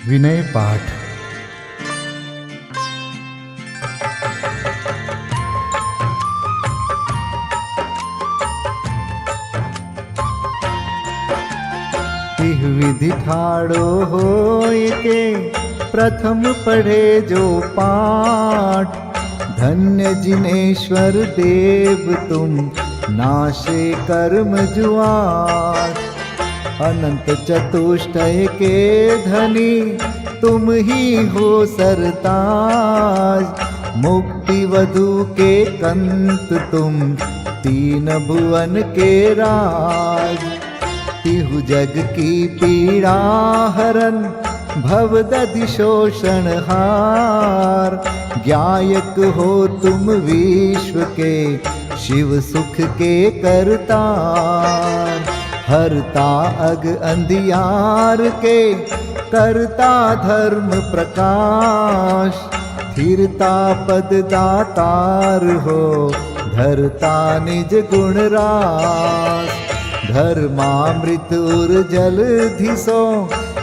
विनय पाठ। तिह विधि ठाड़ो होय के प्रथम पढ़े जो पाठ। धन्य जिनेश्वर देव तुम नाशे कर्म जुआट। अनंत चतुष्टय के धनी तुम ही हो सरताज। मुक्ति वधु के कंत तुम तीन भुवन के राज। तिहु जग की पीड़ा हरन भवदधि शोषण हार। ज्ञायक हो तुम विश्व के शिव सुख के करतार। हरता अग अंधियार के करता धर्म प्रकाश। स्थिरता पद दातार हो धरता निज गुण रास। धर्मामृत उर जल धिसो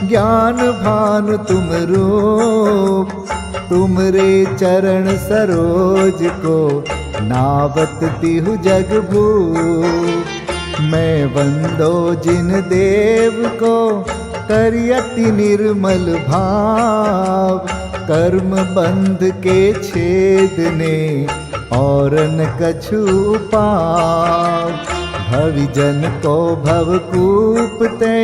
ज्ञान भानु तुम रूप। तुमरे चरण सरोज को नावत तिहु जग भूप। मैं वंदो जिन देव को करियति निर्मल भाव। कर्म बंध के छेदने और न कछु पाव। भविजन को भवकूपते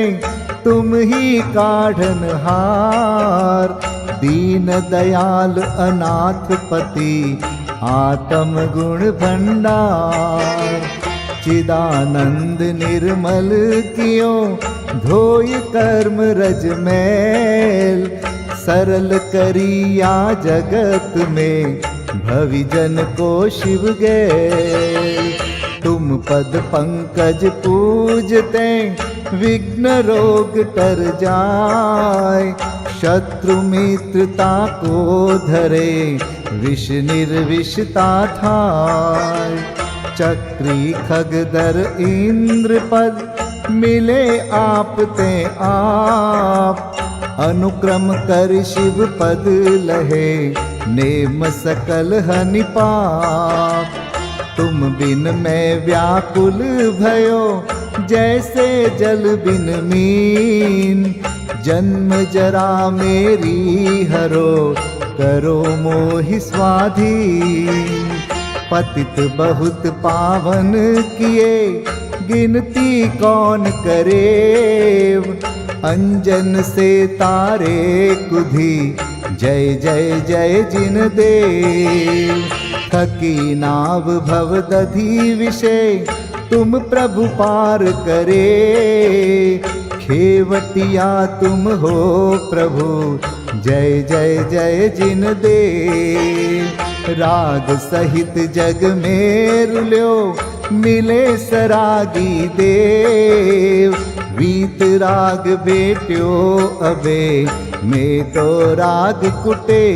तुम ही काढ़न हार। दीन दयाल अनाथ पति आत्म गुण भंडार। चिदानंद निर्मल कियो धोय कर्म रज मैल। सरल करिया जगत में भविजन को शिव गैल। तुम पद पंकज पूजते विघ्न रोग तर जाय। शत्रु मित्रता को धरे विष निर्विषता थाय। चक्री खगदर इंद्र पद मिले आप ते आप। अनुक्रम कर शिव पद लहे नेम सकल हनि पाप। तुम बिन मैं व्याकुल भयो जैसे जल बिन मीन। जन्म जरा मेरी हरो करो मोहि स्वाधीन। पतित बहुत पावन किए गिनती कौन करे। अंजन से तारे कुधी जय जय जय जिन देव। थकी नाव भवदधि विषय तुम प्रभु पार करे। खेवटिया तुम हो प्रभु जय जय जय जिन देव। राग सहित जग में रुल्यो मिले सरागी देव। वीत राग बेट्यो अबे में तो राग कुटे।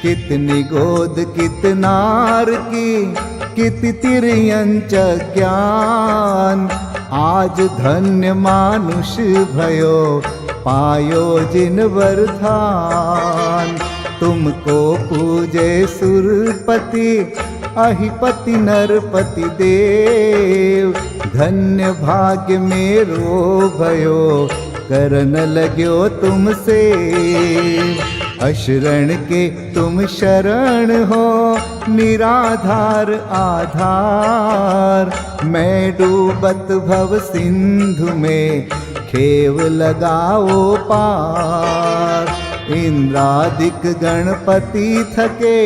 कितनी गोद कितनार की कित तिर्यंच ज्ञान। आज धन्य मानुष भयो पायो जिन वरदान। तुमको पूजे सुरपति अहिपति नरपति देव। धन्य भाग्य मेरो भयो करन लग्यो तुमसे। अशरण के तुम शरण हो निराधार आधार। मैं डूबत भव सिंधु में खेव लगाओ पार। इंद्रादिक गणपति थके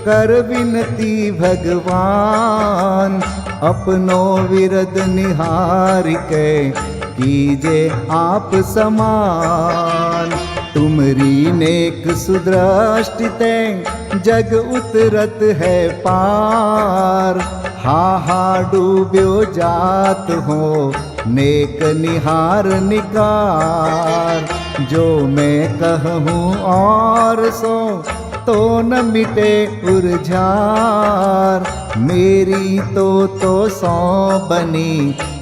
कर विनती भगवान। अपनो विरद निहार के कीजे आप समान। तुमरी नेक सुदृष्टिते जग उतरत है पार। हा डूब्यो जात हो नेक निहार निकार। जो मैं कहूँ और सो तो न मिटे उर्जार। मेरी तो सौ बनी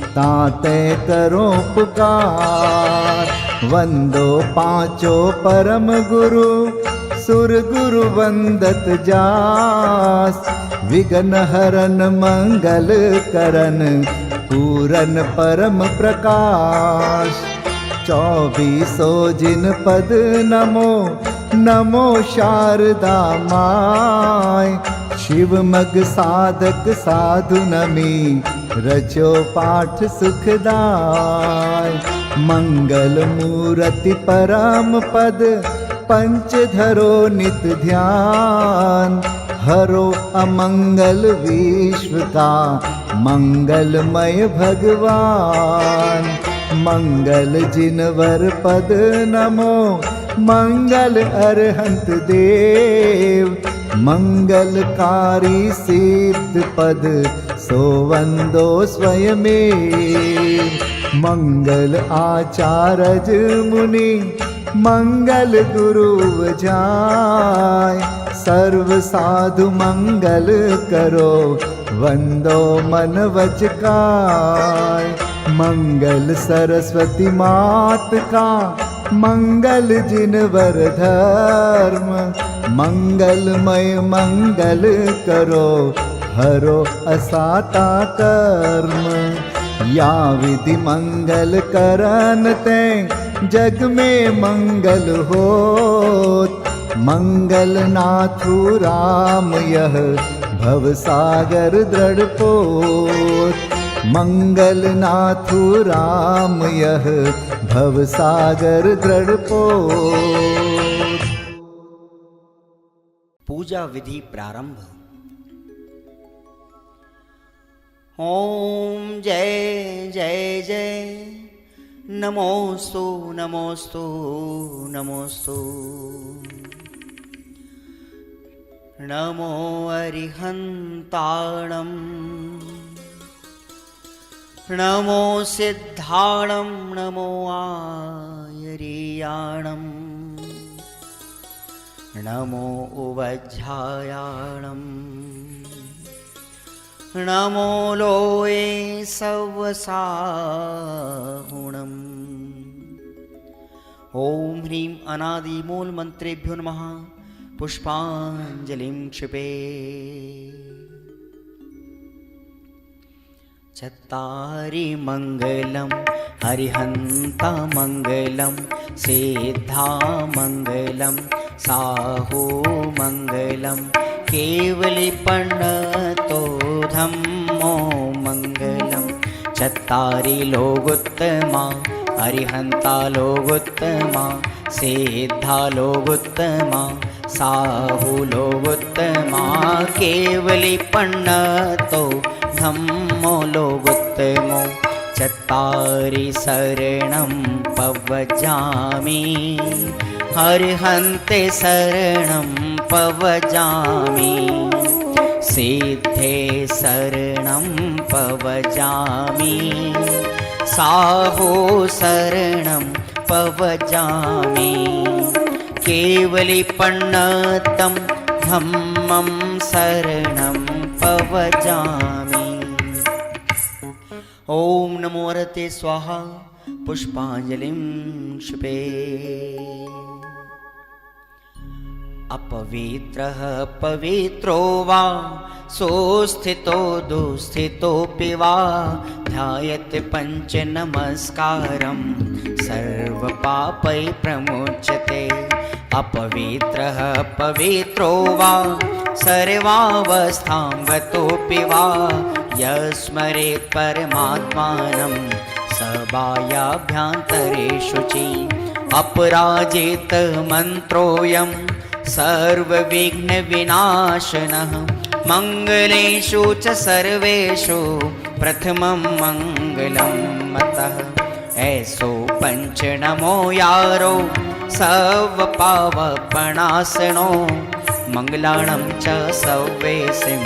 ताते करो पुकार। वंदो पांचों परम गुरु सुर गुरु वंदत जास। विघ्न हरन मंगल करन पूरन परम प्रकाश। 24 जिन पद नमो नमो शारदा माय। शिव मग साधक साधु नमी रचो पाठ सुखदाय। मंगल मूर्ति परम पद पंच धरो नित ध्यान। हरो अमंगल विश्व का मंगलमय भगवान। मंगल जिनवर पद नमो मंगल अरहंत देव। मंगलकारी सिद्ध पद सोवंदो स्वयमेव। मंगल आचारज मुनि मंगल गुरु जाय। सर्व साधु मंगल करो वंदो मन वच काय। मंगल सरस्वती मात का मंगल जिनवर धर्म। मंगलमय मंगल करो हरो असाता कर्म। या विधि मंगल करन ते जग में मंगल होत। मंगल नाथु राम यह भव सागर दृढ़ पोत। मंगल नाथु राम यह भव सागर दृढ़ पोत। पूजा विधि प्रारंभ। ओम जय जय जय नमोस्तु नमोस्तु नमोस्तु। नमो अरिहन्ताणं नमो सिद्धाणं नमो आयर्याणं नमो उवज्झायाणं नमो लोये सवसाहुणम्। ओम ह्रीं अनादि मूल मंत्रेभ्यो नमः। पुष्पांजलिं क्षिपे। चत्तारि मंगलम हरिहंता मंगलम सिद्धा मंगलम साहू मंगलम केवलिपन्नतो धम्मो मंगलम। चत्तारि लोगोत्तमा हरिहंता लोगोत्तमा सिद्धा लोगोत्तमा साहू लोगोत्तमा केवलिपन्नतो धम्मो लोगोत्तमो। चत्तारि शरणं पवजामि हरिहन्ते शरणं पवजामि। सिद्धे शरणं पवजामि साहो शरणं पवजामि। केवलिपन्नतं धम्मं शरणं पवजामि। ओम नमो हरते स्वाहा। पुष्पांजलिं क्षिपे। अपवित्रः पवित्रो वा सोस्थितो दुस्थितोऽपि वा ध्यायते पंच नमस्कारं सर्वपापै प्रमुच्यते। अपवित्रः पवित्रो वा सर्वावस्थां गतोऽपि वा यस्मरेत् परमात्मानं सबाह्याभ्यन्तरे शुचि। अपराजित मन्त्रोऽयं सर्वविघ्नविनाशनः मंगलेषु च सर्वेषु प्रथमं मंगलं मतः। ऐसो पंच नमो यारो सर्वपावपणासनो मंगलाणं च सव्वेसिं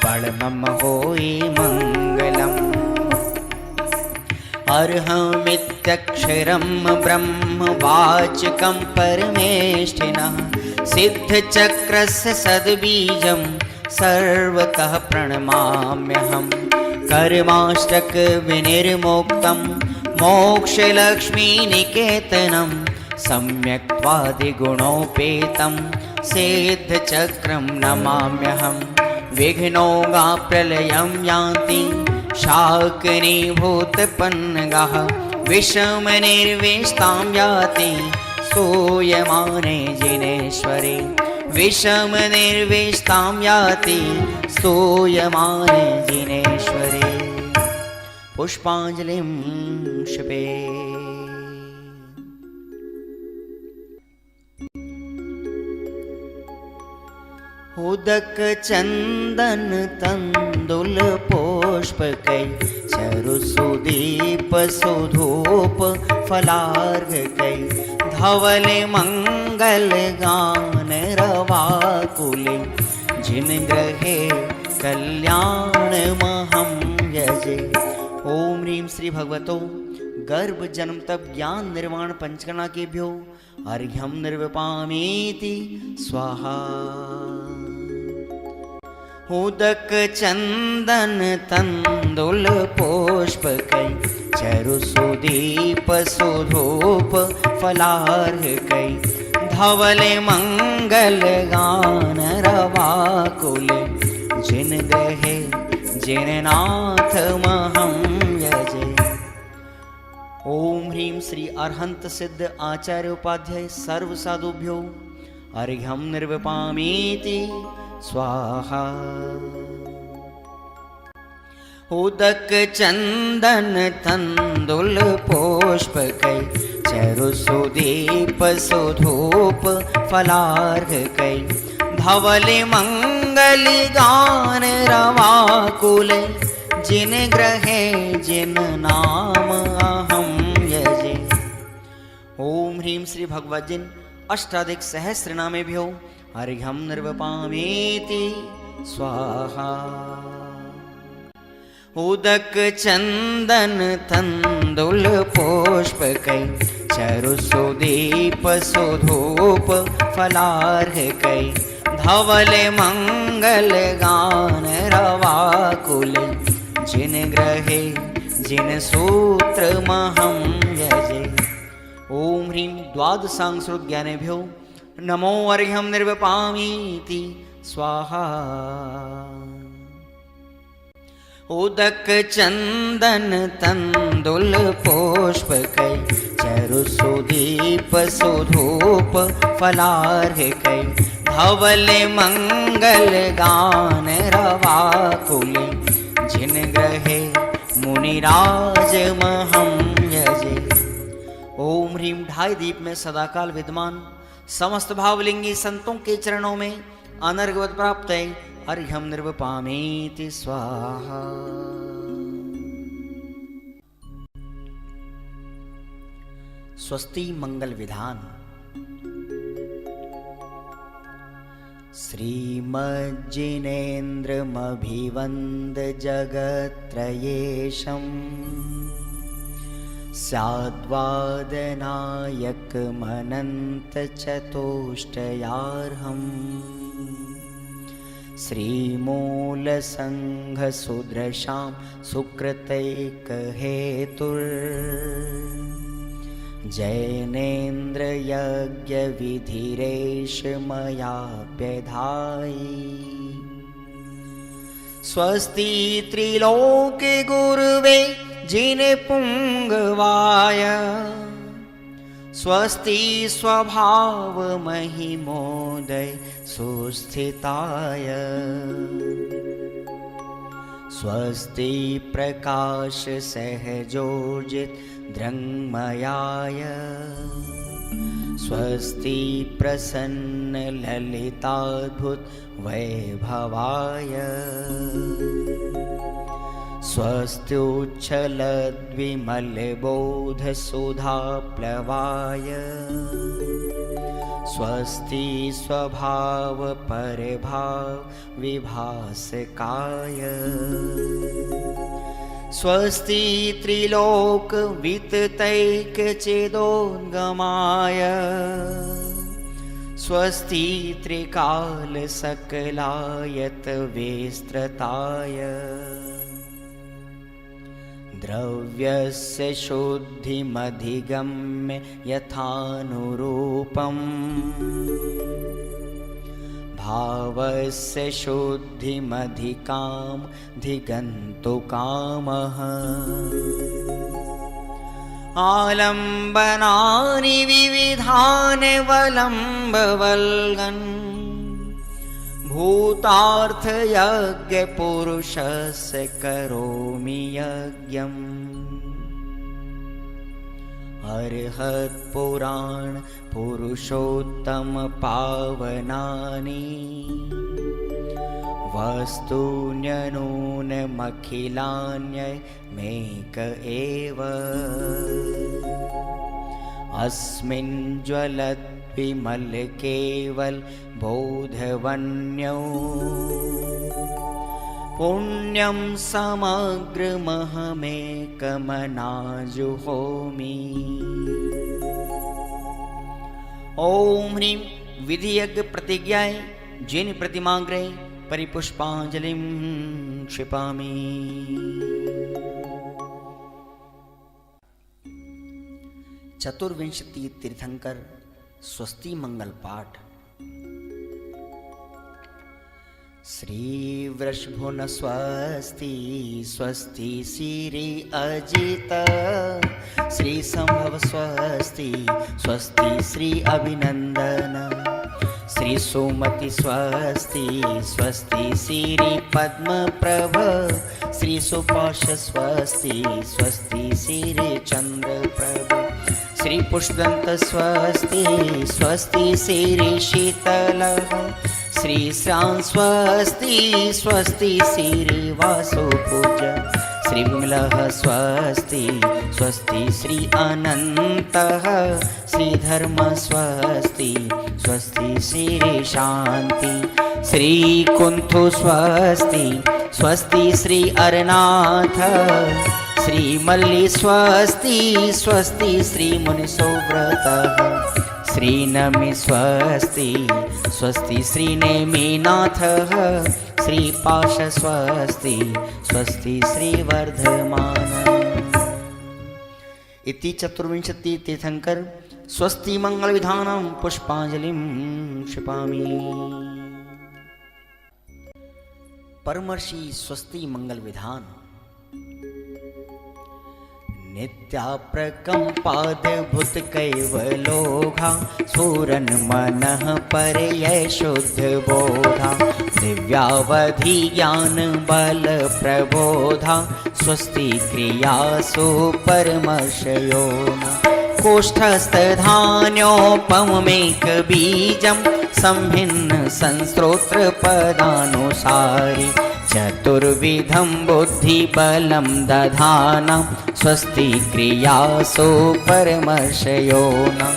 परमं होई मंगलम्। अर्हमित्यक्षरं ब्रह्म वाचकं परमेष्ठिनः सिद्धचक्रस्य सद्बीजं सर्वतः प्रणमाम्यहम्। कर्माष्टक विनिर्मुक्तं मोक्षलक्ष्मीनिकेतनं सम्यक्त्वादिगुणोपेतं सिद्धचक्रं नमाम्यहं। विघ्नौघाप्रलयं यान्ति शाकिनीभूतपन्नगाः, विषमनिर्विष्टां याति स्तूयमाने जिनेश्वरे। विषमनिर्विष्टां याति स्तूयमाने जिनेश्वरे। पुष्पाञ्जलिं क्षिपे। उदक चंदन तंदुल पुष्पकै चरुसुदीप सुधूप फलार्घकै धवल मंगल गान रवाकुले जिन ग्रहे कल्याण महं यजे। ओम ह्रीं श्री भगवतो गर्भ जन्म तप ज्ञान निर्वाण पंचकर्णा केभ्यो अर्घ्यं निर्विपामीति स्वाहा। उदक चंदन तंदुल पुष्पकै चरुसुदीप सुधूप फलार्घकै धवल मंगल गान रवाकुल जिन ग्रहे जिन नाथ महं यजे। ओम ह्रीं श्री अरहंत सिद्ध आचार्य उपाध्याय सर्व साधुभ्यो अर्घ्यं निर्विपामीति स्वाहा। उदक चंदन तंदुल पुष्पकै चरुसुदीप सुधूप फलार्घकै धवल मंगल गान रवाकुल जिन ग्रहे जिन नाम अहं यजे। ओम ह्रीं श्री भगवद्जिन अष्टाधिक सहस्र नामेभ्यो अर्घ्यं निर्विपामीति स्वाहा। उदक चंदन तंदुल पुष्पकै चरुसुदीप सुधूप फलार्घकै धवल मंगल गान रवाकुल जिन ग्रहे जिन सूत्र महं यजे। ओम ह्रीं द्वादशांशोद्ज्ञानेभ्यो नमो अर्घ्यं निर्विपामीति स्वाहा। उदक चंदन तंदुल पुष्पकै चरुसुदीप सुधूप फलार्घकै धवल मंगल गान रवाकुल जिन ग्रहे मुनिराज महं यजे। ओम ह्रीं ढाई दीप में सदाकाल विद्यमान समस्त भावलिंगी संतों के चरणों में अनर्घवत प्राप्त है अर्घ्यं निर्विपामीति स्वाहा। स्वस्ति मंगल विधान। श्रीमज्जिनेन्द्रमभिवन्द जगत्त्रयेशम् स्याद्वादनायकमनन्तचतुष्टयार्हम् श्रीमूलसङ्घसुदृशां सुकृतैकहेतुर्जैनेन्द्रयज्ञविधिरेश मयाप्यधायि। स्वस्ति त्रिलोके गुरुवे जिनपुङ्गवाय स्वस्ति स्वभाव महिमोदय सुस्थिताय। स्वस्ति प्रकाश सहजोजित दृङ्मयाय स्वस्ति प्रसन्न ललिताद्भुत वैभवाय। स्वस्त्युच्छलद्विमलबोधसुधाप्लवाय स्वस्ति स्वभाव परभाव विभासकाय। स्वस्ति त्रिलोक विततैकचेदोद्गमाय स्वस्ति त्रिकाल सकलायत विस्तृताय। द्रव्यस्य शुद्धिमधिगम्य यथानुरूपम् भावस्य शुद्धिमधिकाम् धिगन्तु कामः आलम्बनानि विविधानि वलम्बवल्गन् भूतार्थयज्ञपुरुषस्य करोमि यज्ञम् अर्हत्पुराण पुरुषोत्तम पावनानि वस्तून्यनूनमखिलान्यमेक एव अस्मिन् ज्वलद्विमल केवल बोधवन्यो पुण्यं समग्रमहमेकमनाजुहोमि। ओम ह्रीं विधियज्ञ प्रतिज्ञाय जिन प्रतिमाग्रे परिपुष्पांजलिं क्षिपामि। चतुर्विंशति तीर्थंकर स्वस्ति मंगल पाठ। श्री वृषभुन स्वस्ति स्वस्ति श्री अजित श्री संभव स्वस्ति स्वस्ति श्री अभिनंदन श्री सुमति स्वस्ति स्वस्ति श्री पद्म प्रभ श्री सुपाश स्वस्ति स्वस्ति श्री चंद्र प्रभ श्री पुष्पदंत स्वस्ति स्वस्ति श्री शीतल श्री श्याम स्वस्ति स्वस्ति श्री वासुपूज श्री विमलः स्वस्ति स्वस्ति श्री अनन्तः श्री धर्म स्वस्ति स्वस्ति श्री शांति श्री कुंथु स्वस्ति स्वस्ति श्री अरनाथ श्री मल्ली स्वस्ति स्वस्ति श्री मुनिसोव्रतः श्री नमि स्वस्ति स्वस्ति श्री नेमिनाथः श्री पाश स्वस्ति स्वस्ति श्री वर्धमान। इति चतुर्विंशति तीर्थंकर स्वस्ति मंगल विधानं पुष्पांजलिं क्षिपामि। परमर्षि स्वस्ति मंगल विधान। नित्याप्रकम्पाद्भुत कैवलोघा सूरन मनः परयै शुद्ध बोधा दिव्यावधि ज्ञान बल प्रबोधा स्वस्ति क्रियासु परमर्षयोना कोष्ठस्थधान्योपमेक बीजं संभिन्न संस्रोत्र पदानुसारि चतुर्विधं बुद्धिबलं दधाना स्वस्ति क्रियासु परमर्षयोना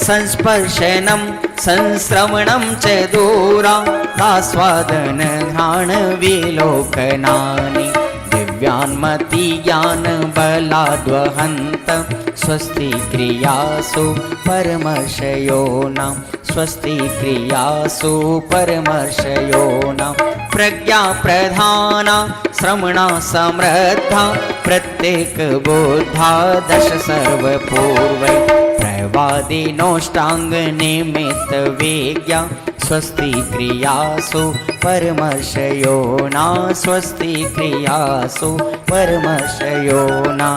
संस्पर्शनं संश्रवणं च दूरादास्वादन घ्राण विलोकनानि दिव्यान्मति ज्ञान बलाद्वहन्त स्वस्ति क्रियासु परमर्षयोना स्वस्ति क्रियासु परमर्षयोना प्रज्ञा प्रधाना श्रवणा समृद्धा प्रत्येक बोधा दश सर्वपूर्वै प्रवादिनोष्टांग निमित्त वेज्ञा स्वस्ति क्रियासु परमर्षयोना स्वस्ति क्रियासु परमर्षयोना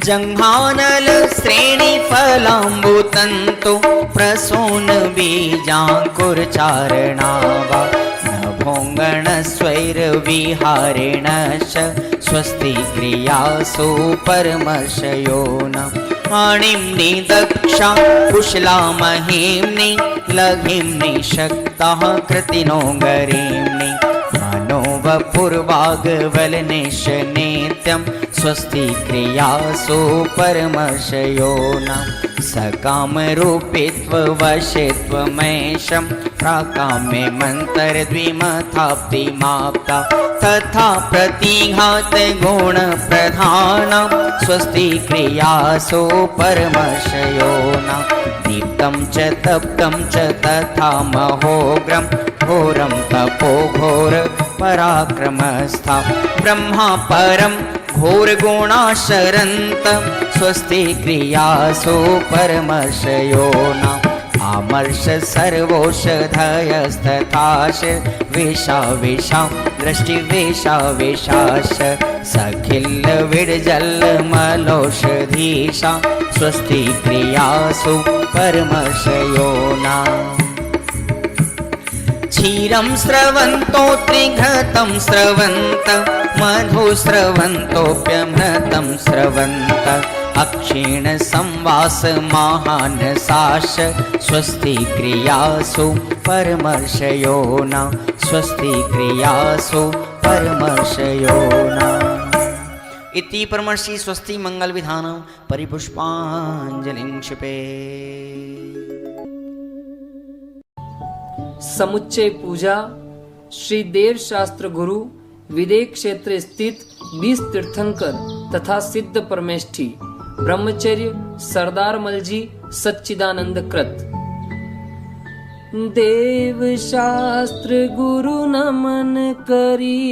जंघानल श्रेणी फलाम्बुतंतु प्रसून बीजांकुरचारणावा नभोंगण स्वैर विहारेणश्च स्वस्ति क्रियासु परमर्षयोना आणिम्नि दक्षा कुशला महिम्नि लघिम्नि शक्ताः कृतिनो गरीम्नि मनोवपुर्वाग्वलनिश नित्यं स्वस्ति क्रियासु परमर्षयोना सकामरूपित्ववशित्वमेशं प्राकाम्ये मन्तरद्विमथाप्तिमाप्ता तथा प्रतिघात गुणप्रधानं स्वस्ति क्रियासु परमर्षयोना दीप्तं च तप्तं च तथा महोग्रं घोरं तपो घोर पराक्रमस्था ब्रह्मा परं घोरगुणाशरन्त स्वस्ति क्रियासु परमर्षयो न आमर्ष सर्वौषधयस्तथाश वेशा वेशा दृष्टिवेशा वेशाश सखिल विडजल मलौषधीशा स्वस्ति क्रियासु परमर्षयो न क्षीरं स्रवन्तो त्रिघृतं स्रवन्त मधु स्रवन्तोऽप्यमृतं स्रवन्त अक्षीण संवास महानसाश स्वस्ति क्रियासु परमर्षयो न स्वस्ति क्रियासु परमर्षयो न इति परमर्षि स्वस्ति मंगल विधानं परिपुष्पाञ्जलिं क्षिपे। समुच्चय पूजा श्री देव शास्त्र गुरु विदेह क्षेत्र स्थित 20 तीर्थंकर तथा सिद्ध परमेष्ठी ब्रह्मचर्य सरदार मलजी सच्चिदानंद कृत। देव शास्त्र गुरु नमन करी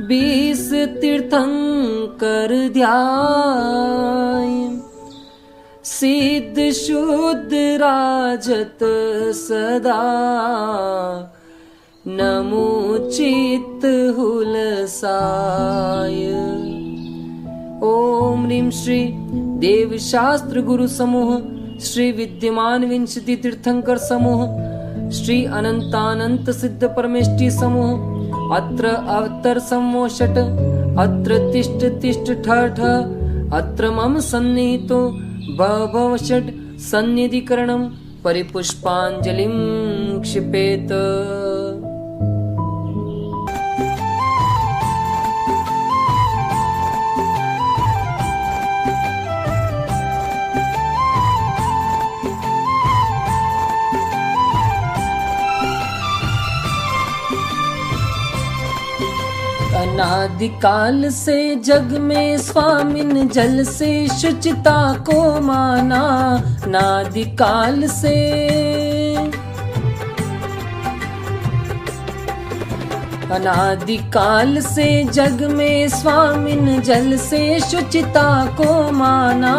20 तीर्थंकर ध्याय सिद्ध शुद्ध राजत सदा नमो चित्त हुलसाय। ओम ह्रीं श्री देव शास्त्र गुरु समूह श्री विद्यमान विंशति तीर्थंकर समूह श्री अनंतानंत सिद्ध परमेष्ठी समूह अत्र अवतर समोषट अत्र तिष्ठ तिष्ठ ठ ठ अत्र मम सन्निहितो भव षट् सन्निधिकरणं परिपुष्पाञ्जलिं क्षिपेत। अनादिकाल से जग में स्वामिन जल से शुचिता को माना नादिकाल से अनादिकाल से जग में स्वामिन जल से शुचिता को माना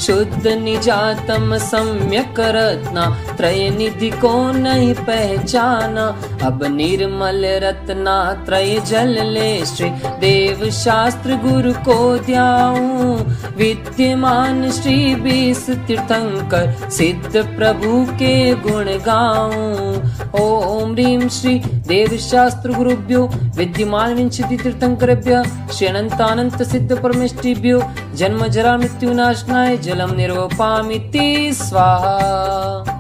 शुद्ध निजातम सम्यक रत्ना त्रय निधि को नहीं पहचाना अब निर्मल रत्ना त्रय जल ले श्री देव शास्त्र गुरु को ध्याऊं विद्यमान श्री 20 तीर्थंकर सिद्ध प्रभु के गुण गाऊं। ओम ह्रीं श्री देव शास्त्र गुरुभ्यो विद्यमान विंशति तीर्थंकरेभ्यः श्री अनंतानंत सिद्ध परमेष्ठिभ्यो जन्म जरा मृत्यु नाशनाय जलम निर्वपामिति स्वाहा।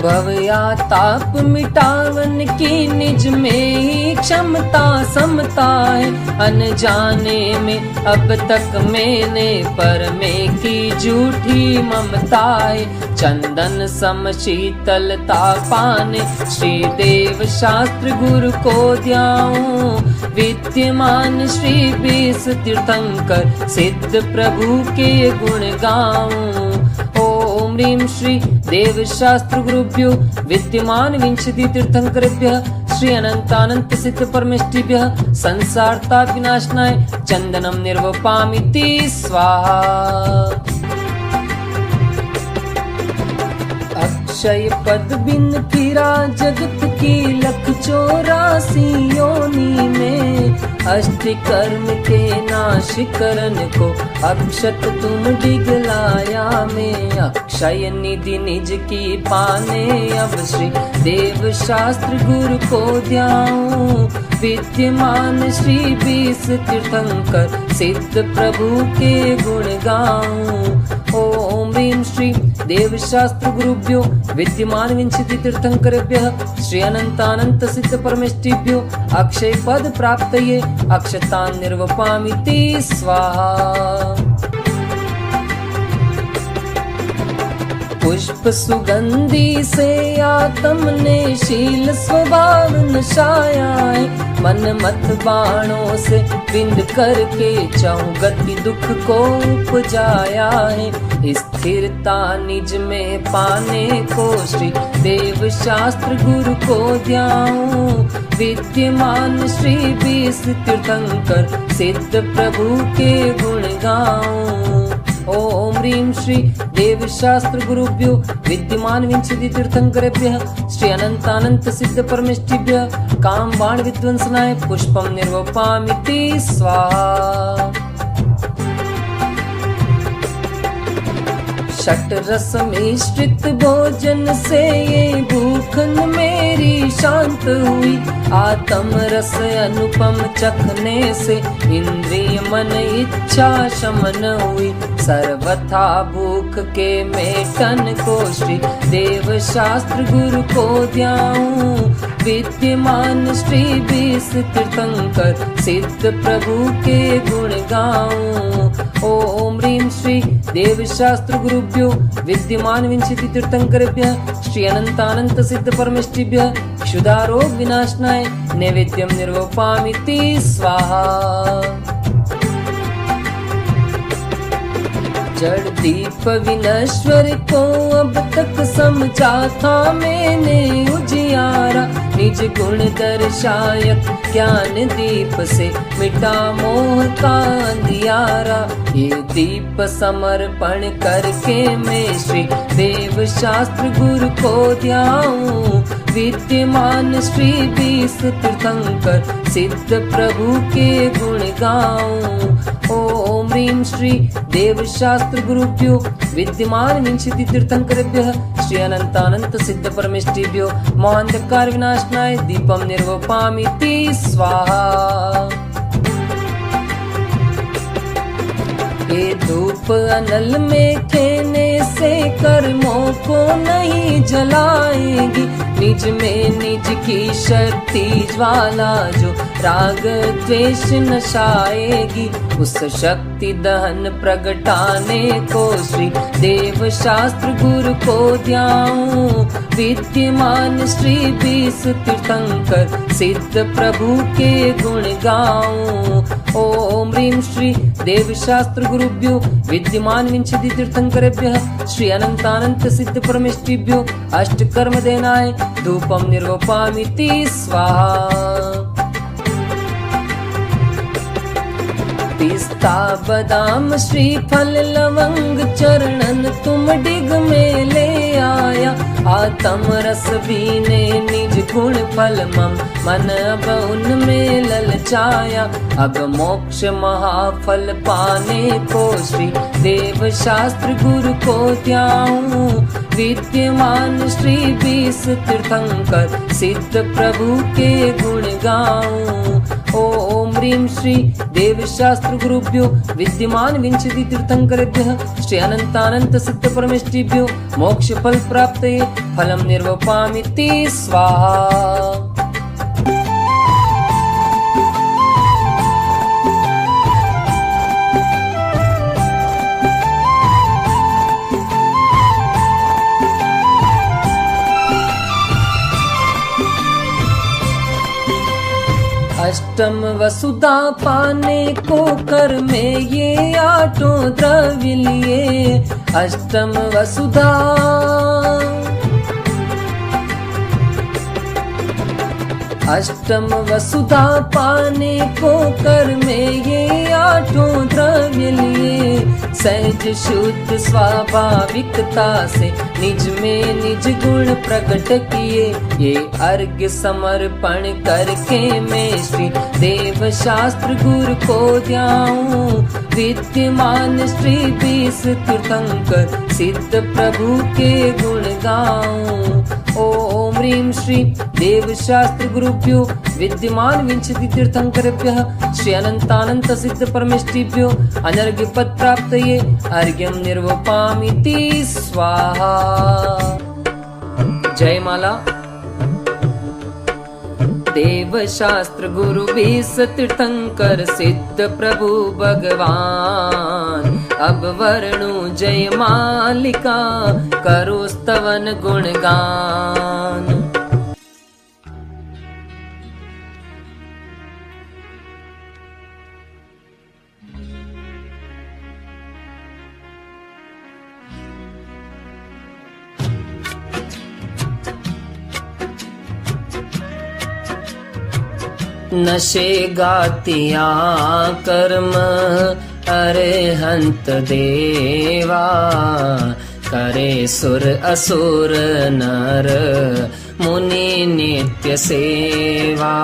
भव या ताप मिटावन की निज में ही क्षमता समता है अनजाने में अब तक मैंने पर में की झूठी ममता है चंदन सम शीतलता पाने श्री देव शास्त्र गुरु को ध्याऊं विद्यमान श्री 20 तीर्थंकर सिद्ध प्रभु के गुण गाऊं। ओम ह्रीं श्री देव शास्त्र गुरुभ्यो विद्यमान विंशति तीर्थंकरेभ्यः श्री अनंतानंत सिद्ध परमेष्ठिभ्यः संसार ताप विनाशनाय चंदनम निर्वपामिति स्वाहा। अक्षय पद बिन फिरा जगत की लख 84 योनि में अष्ट कर्म के नाश करन को अक्षत तुम डिगलाया में अक्षय निधि निज की पाने अब श्री देव शास्त्र गुरु को ध्याऊं विद्यमान श्री 20 तीर्थंकर सिद्ध प्रभु के गुण गाऊं। ओम ह्रीं श्री देव शास्त्र गुरुभ्यो विद्यमान विंशति तीर्थंकरेभ्यः श्री अनंतानंत सिद्ध परमेष्ठिभ्यो अक्षय पद प्राप्तये अक्षतान् निर्वपामिति स्वाहा। पुष्प सुगंधी से आत्म ने शील स्वभाव नशाया है। मन मत बाणों से बिंद करके चाहूं गति दुख को उपजाया है। स्थिरता निज में पाने को श्री देव शास्त्र गुरु को ध्याऊं। विद्यमान श्री 20 तीर्थंकर सिद्ध प्रभु के गुण गाऊं। ओम ह्रीं श्री देव शास्त्र गुरुभ्यो विद्यमान विंशति तीर्थंकरेभ्यः श्री अनंतानंत सिद्ध परमेष्ठिभ्यः काम बाण विध्वंसनाय पुष्पम निर्वपामिति स्वाहा। षट रस मिश्रित भोजन से ये भूखन मेरी शांत हुई। आत्म रस अनुपम चखने से इंद्रिय मन इच्छा शमन हुई। सर्वथा भूख के मेटन को श्री देव शास्त्र गुरु को ध्याऊं। विद्यमान श्री 20 तीर्थंकर सिद्ध प्रभु के गुण गाऊं। ओम ह्रीं श्री देव शास्त्र गुरुभ्यो विद्यमान विंशति तीर्थंकरेभ्यः श्री अनंतानंत सिद्ध परमेष्ठिभ्यः क्षुधारोग विनाशनाय नैवेद्यम निर्वपामिति स्वाहा। जड़ दीप विनश्वर को अब तक समझा था मैंने उजियारा। निज गुण दर्शायक ज्ञान दीप से मिटा मोह का अंधियारा। ये दीप समर्पण करके मैं श्री देव शास्त्र गुरु को ध्याऊं। विद्यमान श्री 20 तीर्थंकर सिद्ध प्रभु के गुण गाऊं। ओम ह्रीं श्री देव शास्त्र गुरुभ्यो विद्यमान विंशति तीर्थंकरेभ्यः श्री अनंतानंत सिद्ध परमेष्ठिभ्यो मोहांधकार विनाशनाय दीपम निर्वपामिति स्वाहा। ये धूप अनल में खेने से कर्मों को नहीं जलाएगी। निज में निज की शक्ति ज्वाला जो राग द्वेष नशाएगी। उस शक्ति दहन प्रगटाने को श्री देव शास्त्र गुरु को ध्याऊं। विद्यमान श्री 20 तीर्थंकर सिद्ध प्रभु के गुण गाऊं। ओम ह्रीं श्री देव शास्त्र गुरुभ्यो विद्यमान विंशति तीर्थंकरेभ्यः श्री अनंतानंत सिद्ध परमेष्ठिभ्यो अष्ट कर्म देनाय धूपम निर्वपामिति स्वाहा। पिस्ता बादाम श्रीफल लवंग चरणन तुम डिग में ले आया। आत्म रस बीने निज गुण फल मम मन अब उनमें ललचाया। अब मोक्ष महाफल पाने को श्री देव शास्त्र गुरु को ध्याऊं। विद्यमान श्री 20 तीर्थंकर सिद्ध प्रभु के गुण गाऊं। ओम ह्रीं श्री देव शास्त्र गुरुभ्यो विद्यमान विंशति तीर्थंकरेभ्यः श्री अनंतानंत सिद्ध परमेष्ठिभ्यो मोक्ष फल प्राप्तये फलम निर्वपामिति स्वाहा। अष्टम वसुधा पाने को कर में ये आठों द्रव्य लिए। अष्टम वसुधा अष्टम वसुधा पाने को कर में ये आठों द्रव्य लिए। सहज शुद्ध स्वाभाविकता से निज में निज गुण प्रकट किए। ये अर्घ्य समर्पण करके मैं श्री देव शास्त्र गुरु को ध्याऊं। विद्यमान श्री 20 तीर्थंकर सिद्ध प्रभु के गुण गाऊं। ओम ह्रीं श्री देव शास्त्र गुरुभ्यो विद्यमान विंशति तीर्थंकरेभ्यः श्री अनंतानंत सिद्ध परमेष्ठिभ्यो अनर्घ्य पद प्राप्तये अर्घ्यम निर्वपामिति स्वाहा। जय माला। देव शास्त्र गुरु 20 तीर्थंकर सिद्ध प्रभु भगवान अब वर्णु जय मालिका, करो स्तवन गुणगान। नशे गातिया कर्म अरहंत देवा, करे सुर असुर नर मुनि नित्य सेवा।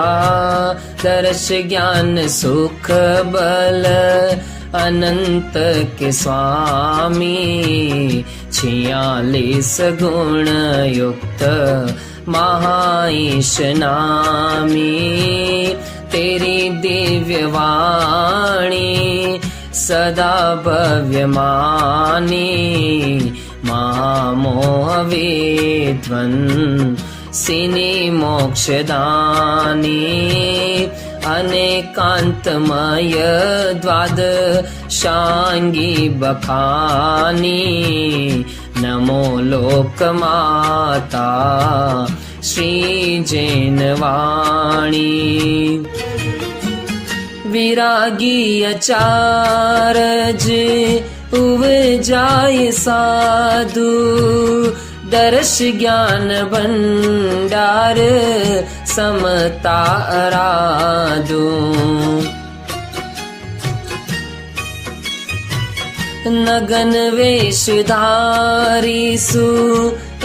दर्श ज्ञान सुख बल अनंत के स्वामी, 46 गुण युक्त महाईश नामी। तेरी दिव्य वाणी सदा भव्य मानी, महामोह विध्वंसिनी मोक्षदानी। अनेकांतमय द्वादशांगी बखानी, नमो लोकमाता श्री जैनवाणी। विरागी अचारज उपजाय साधु, दर्श ज्ञान भंडार समता आराधू। नगन वेशधारी सु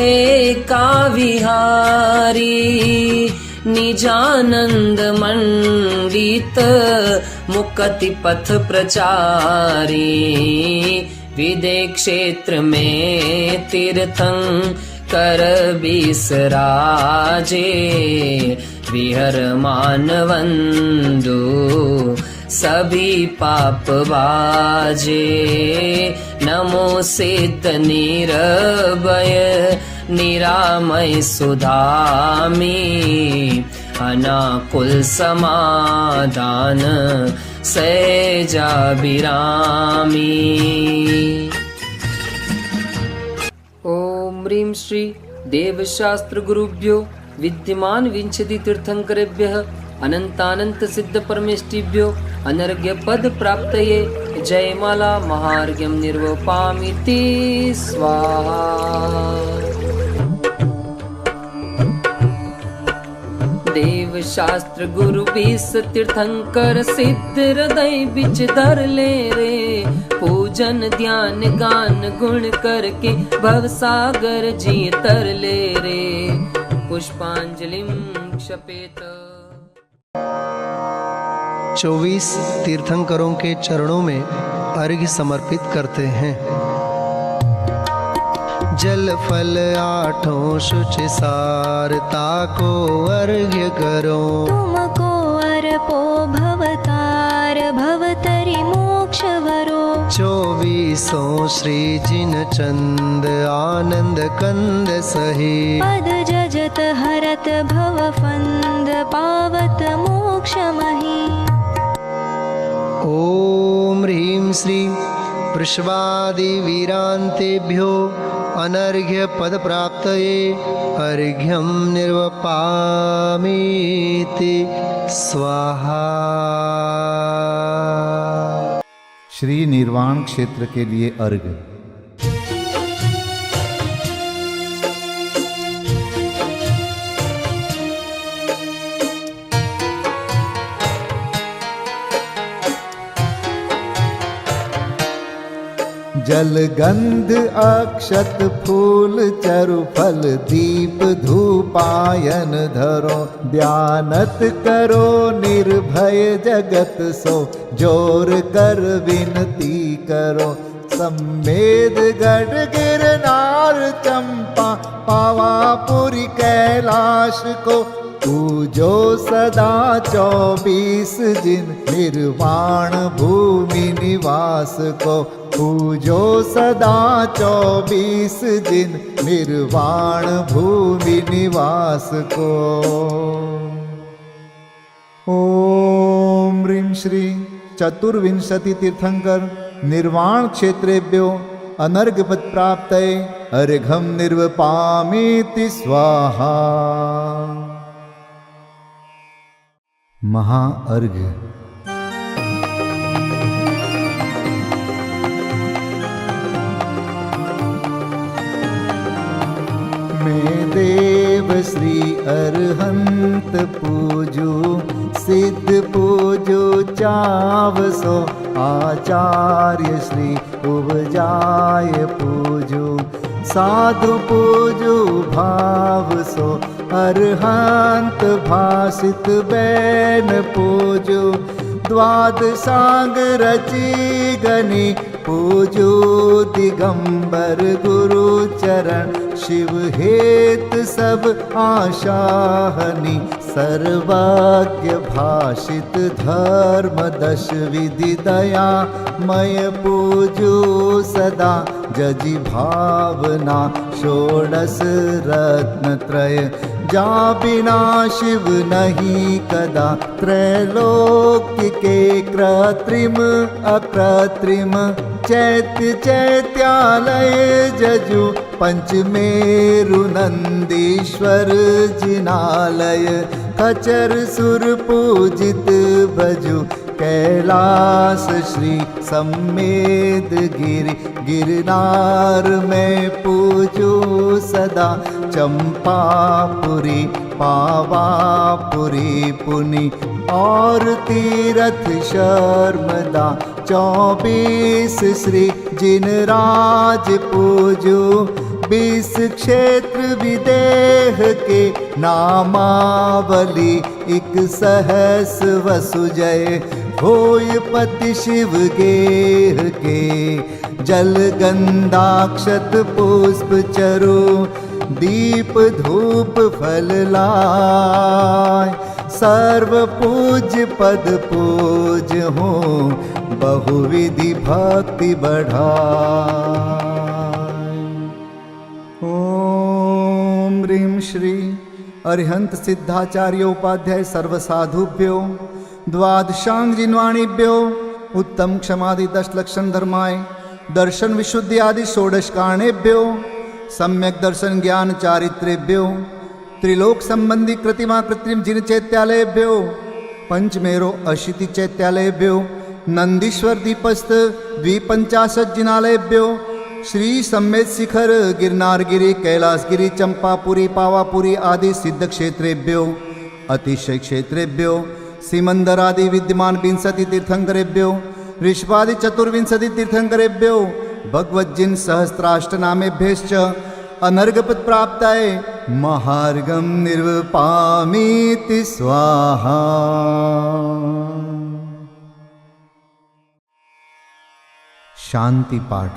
एका विहारी, निजानंद मंडित मुक्ति पथ प्रचारी। विदेह क्षेत्र में तीर्थंकर बिसराजे, विहर मानवंदु सभी पाप बाजे। नमो सिद्ध निरभय निरामय सुधामी, अनाकुल समाधान सहजाभिरामी। ओम ह्रीं श्री देवशास्त्र गुरुभ्यो विद्यमान विंशति तीर्थंकरेभ्यः अनंतानंत सिद्ध परमेष्टिभ्यो अनर्घ्य पद प्राप्तये जयमाला महार्घ्यं निर्वपामिति स्वाहा। देव शास्त्र गुरु 20 तीर्थंकर सिद्ध हृदय बिच धर ले रे। पूजन ध्यान गान गुण करके भव सागर जी तर ले रे। पुष्पांजलिं क्षपेत। 24 तीर्थंकरों के चरणों में अर्घ्य समर्पित करते हैं। जल फल आठों शुचि सारता को अर्घ्य करो। तुमको अर्पो भवतार भवतरि मोक्ष वरो। 24 श्री जिन चंद आनंद कंद सही। पद जजत हरत भव फंद पावत मोक्ष मही। ओम ह्रीं श्री वृषभादि वीरांतेभ्यो अनर्घ्य पद प्राप्तये अर्घ्यं निर्वपामीति स्वाहा। श्री निर्वाण क्षेत्र के लिए अर्घ्य। जल गंध अक्षत फूल चरु फल दीप धूपायन धरो। ध्यानत करो निर्भय जगत सो जोर कर विनती करो। सम्मेद गढ़ गिरनार चंपा पावापुरी कैलाश को पूजो सदा 24 जिन निर्वाण भूमि निवास को। पूजो सदा 24 जिन निर्वाण भूमि निवास को। ओम ह्रीं श्री चतुर्विंशति तीर्थंकर निर्वाण क्षेत्रेभ्यो अनर्घपद प्राप्तये अर्घम निर्वपामीति स्वाहा। महाअर्घ। मैं देव श्री अरहंत पूजू सिद्ध पूजू चावसो आचार्य श्री उपजाय पूजू साधु पूजू भाव सो अरहंत भासित बैन पूजू द्वादशांग रची गनी पूजू दिगंबर गुरु चरण शिव हेत सब आशाहनि सर्वज्ञ भाषित धर्म दश विधि दया मय पूजू सदा जजि भावना षोडश रत्न त्रय जा बिना शिव नहीं कदा त्रैलोक्य के कृत्रिम अकृत्रिम चैत्य चैत्यालय जजु पंचमेरु नंदीश्वर जिनालय खचर सुर पूजित बजु कैलास श्री सम्मेद गिरि गिरनार में पूजू सदा चंपापुरी पावापुरी पुनि और तीरथ शर्मदा 24 श्री जिनराज पूजू 20 क्षेत्र विदेह के नामावली 1 सहस वसुजय होय पति शिव गेह के जल गंधाक्षत पुष्प चरु दीप धूप फल लाय सर्व पूज्य पद पूज हो बहुविधि भक्ति बढ़ाय। ओम ह्रीं श्री अरिहंत सिद्धाचार्योपाध्याय सर्वसाधुभ्यो द्वादशांग जिन्वाणीभ्यो उत्तम क्षमादि 10 लक्षण धर्माय दर्शन विशुद्धि आदि 16 कारणेभ्यो सम्यक दर्शन ज्ञान चारित्रेभ्यो त्रिलोक संबंधी कृतिमा कृत्रिम जिन चैत्यालयभ्यो पंचमेरो अशीति चैत्यालयभ्यो नंदीश्वर दीपस्थ 250 जिनालयभ्यो श्री सम्मेद शिखर गिरनारगिरी कैलासगिरी चंपापुरी पावापुरी आदि सिद्ध क्षेत्रेभ्यो अतिशय क्षेत्रेभ्यो सिमंदरादि विद्यमान 20 तीर्थंकरेभ्यो ऋषभादि 24 तीर्थंकरेभ्यो भगवज्जिन सहस्राष्टनामेभ्यश्च अनर्घपद प्राप्ताय महार्घम निर्वपामीति स्वाहा। शांति पाठ।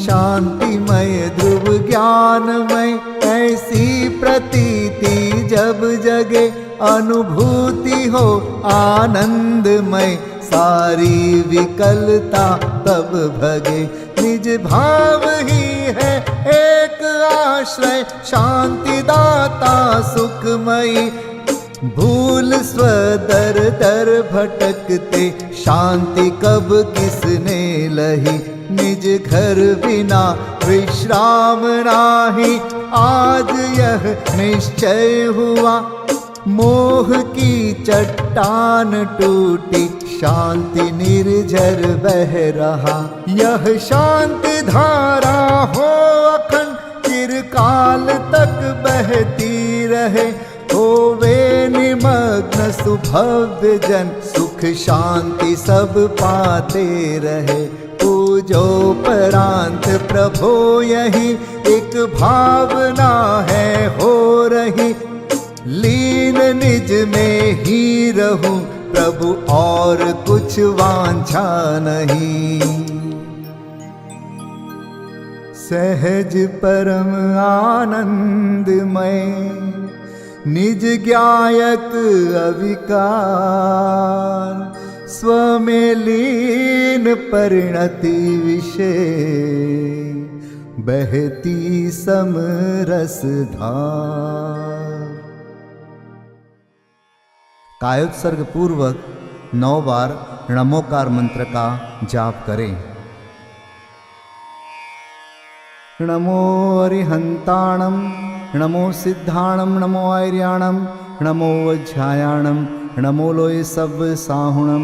शांतिमय ध्रुव ज्ञानमय ऐसी प्रतीति जब जगे अनुभूति हो आनंदमय सारी विकलता तब भगे निज भाव ही है एक आश्रय शांति दाता सुखमयी भूल स्वदर दर भटकते शांति कब किसने लही निज घर बिना विश्राम नाही आज यह निश्चय हुआ मोह की चट्टान टूटी शांति निर्झर बह रहा यह शांति धारा हो अखंड चिरकाल तक बहती रहे होवे निमग्न सुभव्य जन सुख शांति सब पाते रहे पूजोपरांत प्रभो यही एक भावना है हो रही लीन निज में ही रहूं प्रभु और कुछ वांछा नहीं सहज परम आनंदमय निज ज्ञायक अविकार स्व में लीन परिणति विषय बहती समरस धार। कायोत्सर्ग पूर्वक 9 बार नमोकार मंत्र का जाप करें। नमो अरिहंताणं, नमो सिद्धाणं, नमो आर्याणं, नमो वज्रायाणं, नमो लोय सब साहुणं।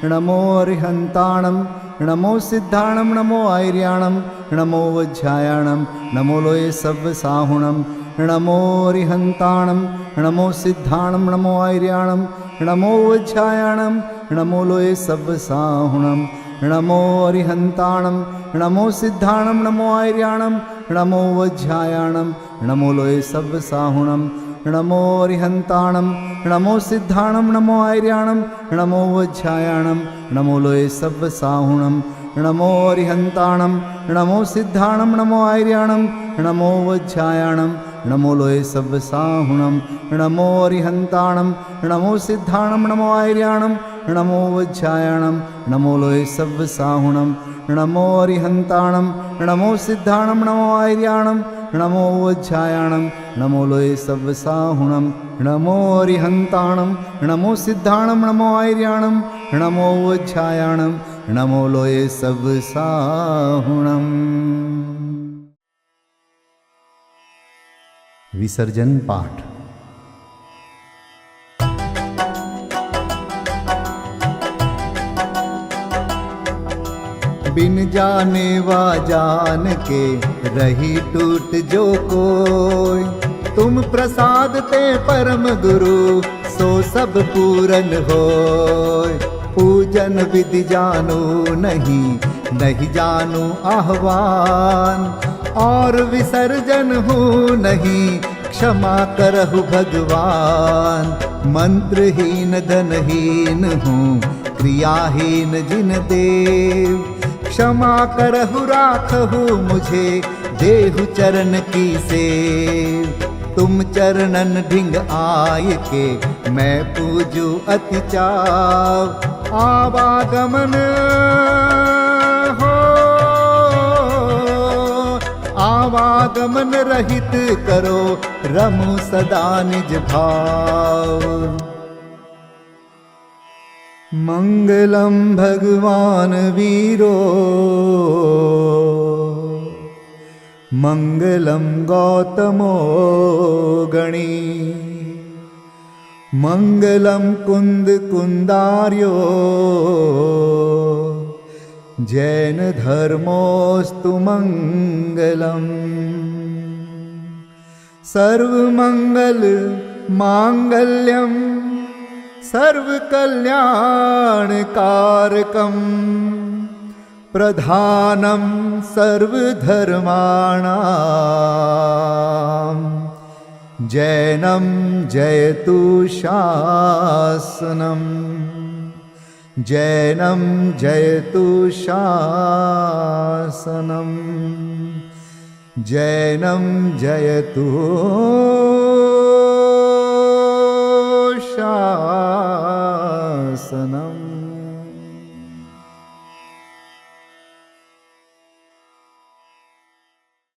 नमो अरिहंताणं, नमो सिद्धाणं, नमो आर्याणं, नमो वज्रायाणं, नमो लोय सब साहुणं। नमो अरिहंताणं, नमो सिद्धाणं, नमो आर्याणं, नमो वज्रायाणं, नमो लोय सब साहुणं। नमो अरिहंताणं, नमो सिद्धाणं, नमो आर्याणं, नमो वज्रायाणं, नमो लोय सब साहुणं। नमो अरिहंताणं, नमो सिद्धाणं, नमो आर्याणं, नमो वज्रायाणं, नमो लोय सब साहुणं। नमो अरिहंताणं, नमो सिद्धाणं, नमो आर्याणं, नमो वज्रायाणं, नमो लोय सब साहुणं। नमो अरिहंताणं, नमो सिद्धाणं, नमो आर्याणं, नमो वज्रायाणं, नमो लोय सब साहुणं। नमो अरिहंताणं, नमो सिद्धाणं, नमो आर्याणं, नमो वज्रायाणं, नमो लोय सब साहुणं। नमो अरिहंताणं, नमो सिद्धाणं, नमो आर्याणं, नमो वज्रायाणं, नमो लोय सब साहुणं। विसर्जन पाठ। बिन जाने वा जान के रही टूट जो कोई, तुम प्रसाद ते परम गुरु सो सब पूरन होय। पूजन विधि जानो नहीं, नहीं जानो आह्वान, और विसर्जन हूँ नहीं, क्षमा करहु भगवान। मंत्रहीन धनहीन हूँ, क्रियाहीन जिन देव, क्षमा करहु राखहु मुझे, देहु चरण की सेव। तुम चरणन ढिंग आय के, मैं पूजू अति चाव। आवागमन हो, आवागमन रहित करो, रमु सदा निज भाव। मंगलम भगवान वीरो, मंगलम गौतमो गणी, मंगलम कुंद कुंदार्यो, जैन धर्मोस्तु मंगलम। सर्वमंगल मांगल्यम, सर्वकल्याणकारकं, प्रधानं सर्वधर्माणां, जैनं जयतु शासनं, जैनं जयतु शासनं, जैनं जयतु